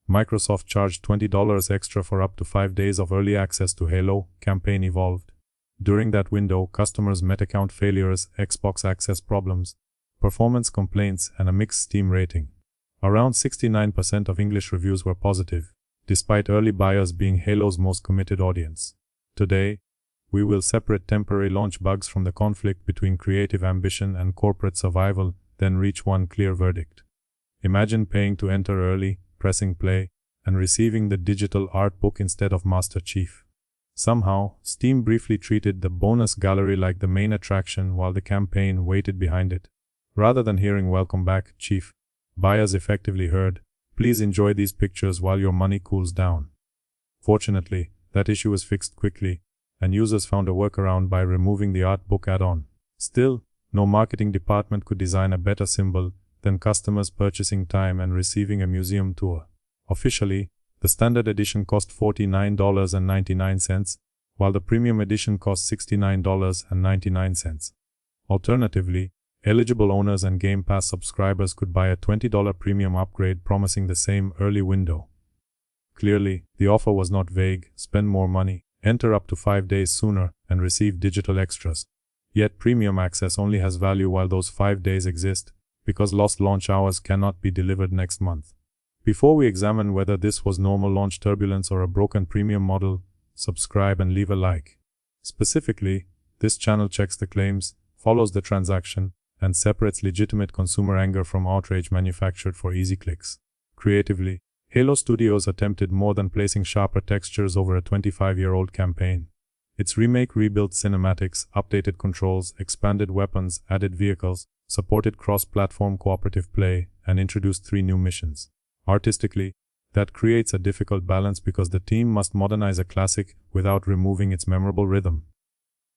Microsoft charged $20 extra for up to 5 days of early access to Halo. Campaign evolved. During that window, customers met account failures, Xbox access problems, performance complaints, and a mixed Steam rating. Around 69% of English reviews were positive, despite early buyers being Halo's most committed audience. Today, we will separate temporary launch bugs from the conflict between creative ambition and corporate survival, then reach one clear verdict. Imagine paying to enter early, pressing play, and receiving the digital art book instead of Master Chief. Somehow, Steam briefly treated the bonus gallery like the main attraction while the campaign waited behind it. Rather than hearing "Welcome back, Chief," buyers effectively heard, "Please enjoy these pictures while your money cools down." Fortunately, that issue was fixed quickly, and users found a workaround by removing the art book add-on. Still, no marketing department could design a better symbol than customers purchasing time and receiving a museum tour. Officially, the standard edition cost $49.99, while the premium edition cost $69.99. Alternatively, eligible owners and Game Pass subscribers could buy a $20 premium upgrade promising the same early window. Clearly, the offer was not vague: spend more money, enter up to 5 days sooner, and receive digital extras. Yet premium access only has value while those 5 days exist, because lost launch hours cannot be delivered next month. Before we examine whether this was normal launch turbulence or a broken premium model, subscribe and leave a like. Specifically, this channel checks the claims, follows the transaction, and separates legitimate consumer anger from outrage manufactured for easy clicks. Creatively, Halo Studios attempted more than placing sharper textures over a 25-year-old campaign. Its remake rebuilt cinematics, updated controls, expanded weapons, added vehicles, supported cross-platform cooperative play, and introduced 3 new missions. Artistically, that creates a difficult balance because the team must modernize a classic without removing its memorable rhythm.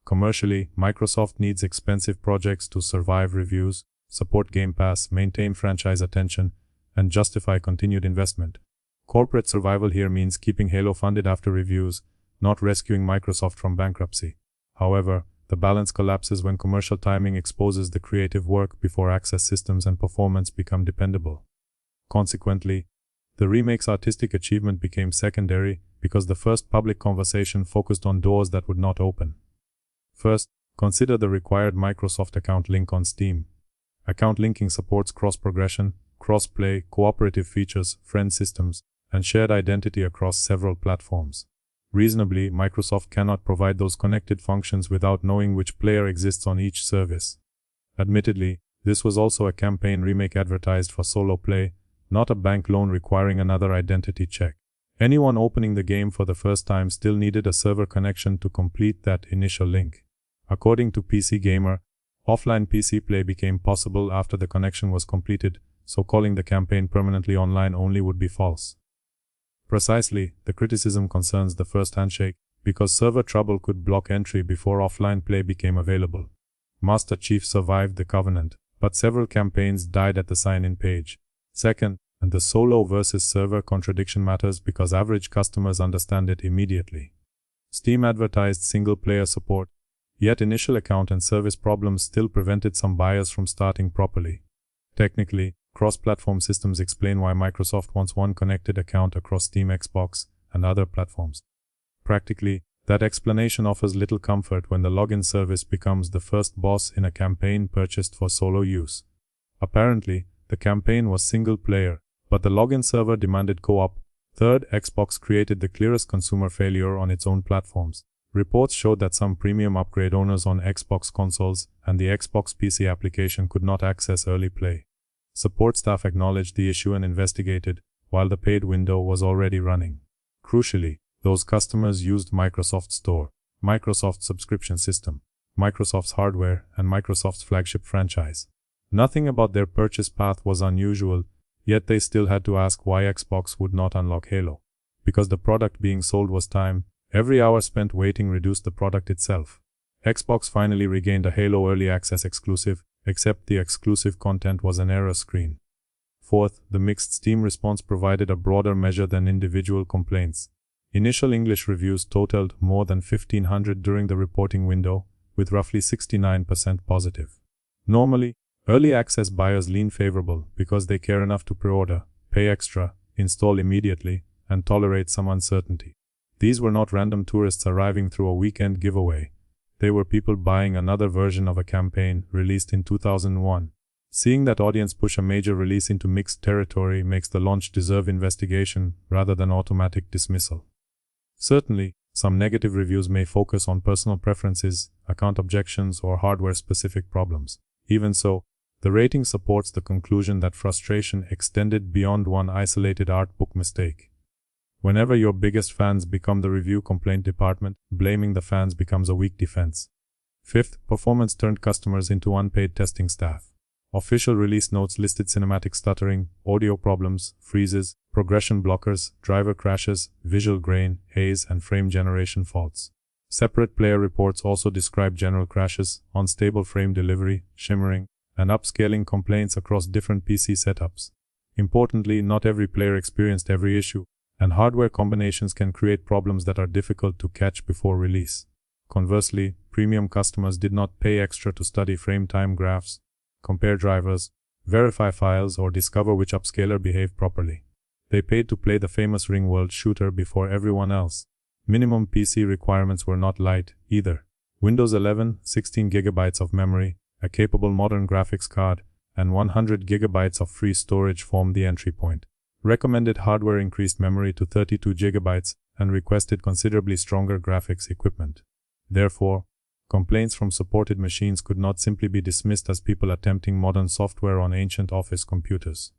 Commercially, Microsoft needs expensive projects to survive reviews, support Game Pass, maintain franchise attention, and justify continued investment. Corporate survival here means keeping Halo funded after reviews, not rescuing Microsoft from bankruptcy. However, the balance collapses when commercial timing exposes the creative work before access systems and performance become dependable. Consequently, the remake's artistic achievement became secondary because the first public conversation focused on doors that would not open. First, consider the required Microsoft account link on Steam. Account linking supports cross-progression, cross-play, cooperative features, friend systems, and shared identity across several platforms. Reasonably, Microsoft cannot provide those connected functions without knowing which player exists on each service. Admittedly, this was also a campaign remake advertised for solo play, not a bank loan requiring another identity check. Anyone opening the game for the first time still needed a server connection to complete that initial link. According to PC Gamer, offline PC play became possible after the connection was completed, so calling the campaign permanently online only would be false. Precisely, the criticism concerns the first handshake, because server trouble could block entry before offline play became available. Master Chief survived the covenant, but several campaigns died at the sign-in page. Second, and the solo versus server contradiction matters because average customers understand it immediately. Steam advertised single-player support, yet initial account and service problems still prevented some buyers from starting properly. Technically, cross-platform systems explain why Microsoft wants one connected account across Steam, Xbox, and other platforms. Practically, that explanation offers little comfort when the login service becomes the first boss in a campaign purchased for solo use. Apparently, the campaign was single-player, but the login server demanded co-op. Third, Xbox created the clearest consumer failure on its own platforms. Reports showed that some premium upgrade owners on Xbox consoles and the Xbox PC application could not access early play. Support staff acknowledged the issue and investigated, while the paid window was already running. Crucially, those customers used Microsoft Store, Microsoft's subscription system, Microsoft's hardware, and Microsoft's flagship franchise. Nothing about their purchase path was unusual, yet they still had to ask why Xbox would not unlock Halo. Because the product being sold was time, every hour spent waiting reduced the product itself. Xbox finally regained a Halo Early Access exclusive, except the exclusive content was an error screen. Fourth, the mixed Steam response provided a broader measure than individual complaints. Initial English reviews totaled more than 1,500 during the reporting window, with roughly 69% positive. Normally, early access buyers lean favorable because they care enough to pre-order, pay extra, install immediately, and tolerate some uncertainty. These were not random tourists arriving through a weekend giveaway. They were people buying another version of a campaign released in 2001. Seeing that audience push a major release into mixed territory makes the launch deserve investigation rather than automatic dismissal. Certainly, some negative reviews may focus on personal preferences, account objections, or hardware-specific problems. Even so, the rating supports the conclusion that frustration extended beyond one isolated art book mistake. Whenever your biggest fans become the review complaint department, blaming the fans becomes a weak defense. Fifth, performance turned customers into unpaid testing staff. Official release notes listed cinematic stuttering, audio problems, freezes, progression blockers, driver crashes, visual grain, haze, and frame generation faults. Separate player reports also describe general crashes, unstable frame delivery, shimmering, and upscaling complaints across different PC setups. Importantly, not every player experienced every issue, and hardware combinations can create problems that are difficult to catch before release. Conversely, premium customers did not pay extra to study frame time graphs, compare drivers, verify files, or discover which upscaler behaved properly. They paid to play the famous Ring World shooter before everyone else. Minimum PC requirements were not light, either. Windows 11, 16 GB of memory, a capable modern graphics card, and 100 GB of free storage formed the entry point. Recommended hardware increased memory to 32 GB and requested considerably stronger graphics equipment. Therefore, complaints from supported machines could not simply be dismissed as people attempting modern software on ancient office computers.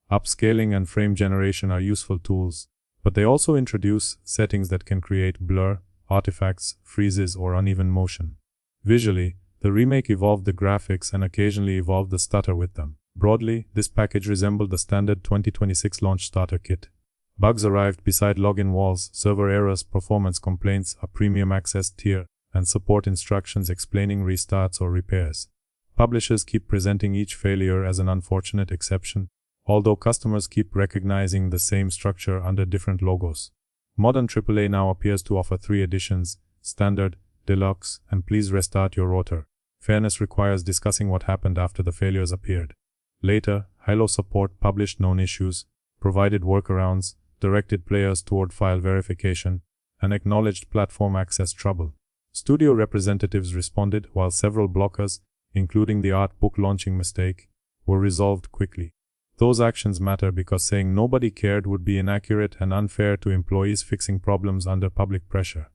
Upscaling and frame generation are useful tools, but they also introduce settings that can create blur, artifacts, freezes, or uneven motion. Visually, the remake evolved the graphics and occasionally evolved the stutter with them. Broadly, this package resembled the standard 2026 launch starter kit. Bugs arrived beside login walls, server errors, performance complaints, a premium access tier, and support instructions explaining restarts or repairs. Publishers keep presenting each failure as an unfortunate exception, although customers keep recognizing the same structure under different logos. Modern AAA now appears to offer 3 editions: Standard, Deluxe, and Please Restart Your Router. Fairness requires discussing what happened after the failures appeared. Later, Halo support published known issues, provided workarounds, directed players toward file verification, and acknowledged platform access trouble. Studio representatives responded, while several blockers, including the art book launching mistake, were resolved quickly. Those actions matter because saying nobody cared would be inaccurate and unfair to employees fixing problems under public pressure.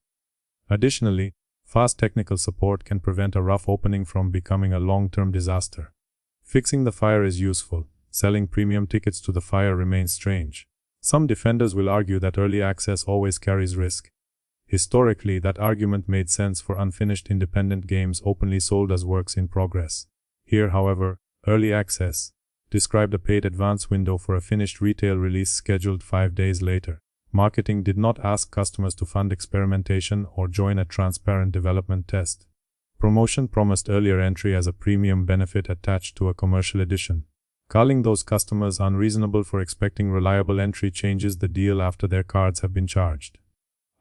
Additionally, fast technical support can prevent a rough opening from becoming a long-term disaster. Fixing the fire is useful. Selling premium tickets to the fire remains strange. Some defenders will argue that early access always carries risk. Historically, that argument made sense for unfinished independent games openly sold as works in progress. Here, however, early access described a paid advance window for a finished retail release scheduled 5 days later. Marketing did not ask customers to fund experimentation or join a transparent development test. Promotion promised earlier entry as a premium benefit attached to a commercial edition. Calling those customers unreasonable for expecting reliable entry changes the deal after their cards have been charged.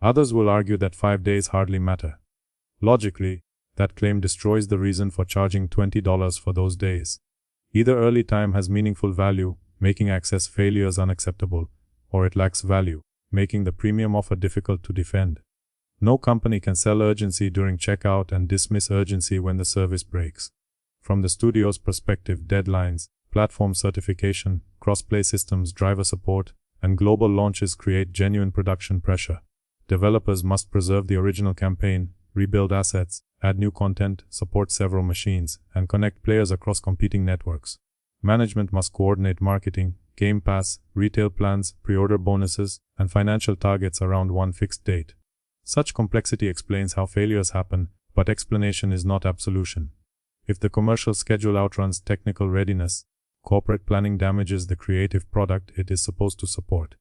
Others will argue that 5 days hardly matter. Logically, that claim destroys the reason for charging $20 for those days. Either early time has meaningful value, making access failures unacceptable, or it lacks value, making the premium offer difficult to defend. No company can sell urgency during checkout and dismiss urgency when the service breaks. From the studio's perspective, deadlines, platform certification, cross-play systems, driver support, and global launches create genuine production pressure. Developers must preserve the original campaign, rebuild assets, add new content, support several machines, and connect players across competing networks. Management must coordinate marketing, Game Pass, retail plans, pre-order bonuses, and financial targets around one fixed date. Such complexity explains how failures happen, but explanation is not absolution. If the commercial schedule outruns technical readiness, corporate planning damages the creative product it is supposed to support.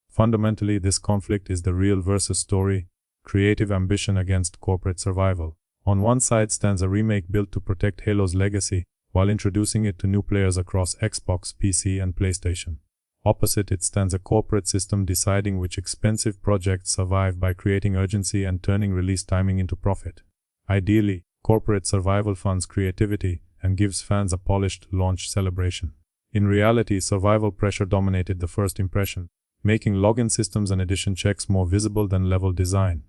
Fundamentally, this conflict is the real versus story, creative ambition against corporate survival. On one side stands a remake built to protect Halo's legacy, while introducing it to new players across Xbox, PC, and PlayStation. Opposite it stands a corporate system deciding which expensive projects survive by creating urgency and turning release timing into profit. Ideally, corporate survival funds creativity and gives fans a polished launch celebration. In reality, survival pressure dominated the first impression, making login systems and edition checks more visible than level design.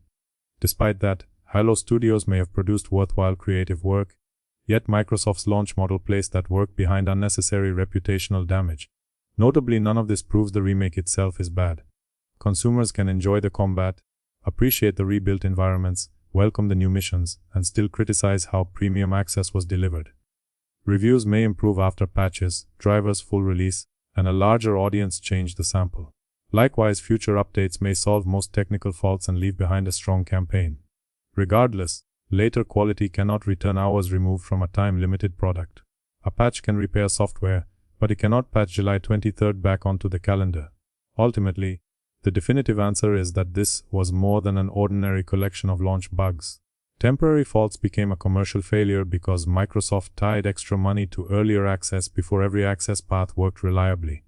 Despite that, Halo Studios may have produced worthwhile creative work, yet Microsoft's launch model placed that work behind unnecessary reputational damage. Notably, none of this proves the remake itself is bad. Consumers can enjoy the combat, appreciate the rebuilt environments, welcome the new missions, and still criticize how premium access was delivered. Reviews may improve after patches, drivers full release, and a larger audience change the sample. Likewise, future updates may solve most technical faults and leave behind a strong campaign. Regardless, later quality cannot return hours removed from a time-limited product. A patch can repair software, but it cannot patch July 23rd back onto the calendar. Ultimately, the definitive answer is that this was more than an ordinary collection of launch bugs. Temporary faults became a commercial failure because Microsoft tied extra money to earlier access before every access path worked reliably.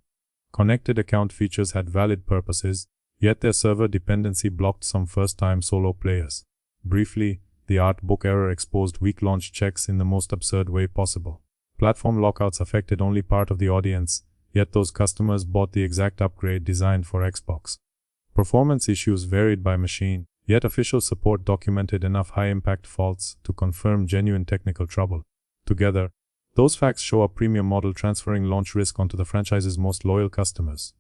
Connected account features had valid purposes, yet their server dependency blocked some first-time solo players. Briefly, the art book error exposed weak launch checks in the most absurd way possible. Platform lockouts affected only part of the audience, yet those customers bought the exact upgrade designed for Xbox. Performance issues varied by machine, yet official support documented enough high-impact faults to confirm genuine technical trouble. Together, those facts show a premium model transferring launch risk onto the franchise's most loyal customers.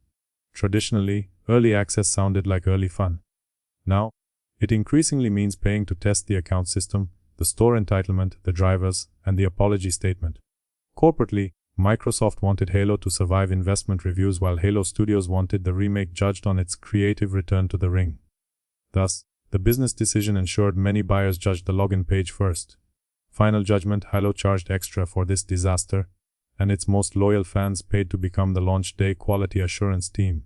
Traditionally, early access sounded like early fun. Now, it increasingly means paying to test the account system, the store entitlement, the drivers, and the apology statement. Corporately, Microsoft wanted Halo to survive investment reviews while Halo Studios wanted the remake judged on its creative return to the ring. Thus, the business decision ensured many buyers judged the login page first. Final judgment: Halo charged extra for this disaster, and its most loyal fans paid to become the launch day quality assurance team.